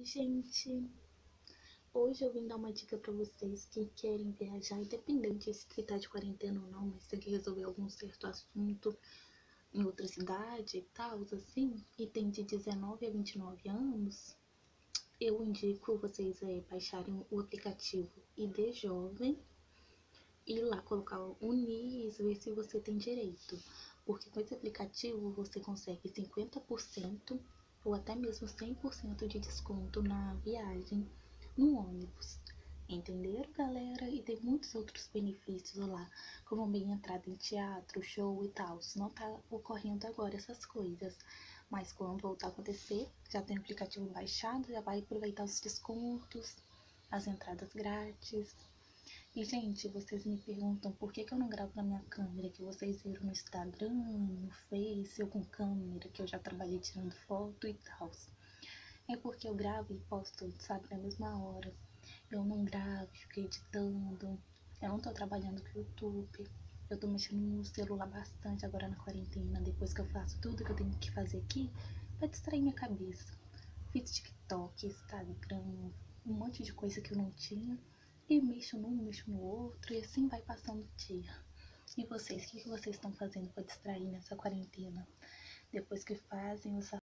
Oi, gente! Hoje eu vim dar uma dica pra vocês que querem viajar, independente se tá de quarentena ou não, mas tem que resolver algum certo assunto em outra cidade e tal, assim, e tem de 19 a 29 anos. Eu indico vocês baixarem o aplicativo ID Jovem e ir lá colocar o NIS, ver se você tem direito. Porque com esse aplicativo você consegue 50% ou até mesmo 100% de desconto na viagem no ônibus. Entenderam, galera? E tem muitos outros benefícios lá, como meia entrada em teatro, show e tal. Não tá ocorrendo agora essas coisas, mas quando voltar a acontecer, já tem o aplicativo baixado, já vai aproveitar os descontos, as entradas grátis. E, gente, vocês me perguntam por que eu não gravo na minha câmera, que vocês viram no Instagram, no Face, ou com câmera, que eu já trabalhei tirando foto e tal. É porque eu gravo e posto, sabe, na mesma hora. Eu não gravo, fico editando. Eu não tô trabalhando com o YouTube. Eu tô mexendo no celular bastante agora na quarentena, depois que eu faço tudo que eu tenho que fazer aqui, pra distrair minha cabeça. Fiz TikTok, Instagram, um monte de coisa que eu não tinha. E mexo num, mexo no outro, e assim vai passando o dia. E vocês, o que vocês estão fazendo para distrair nessa quarentena? Depois que fazem os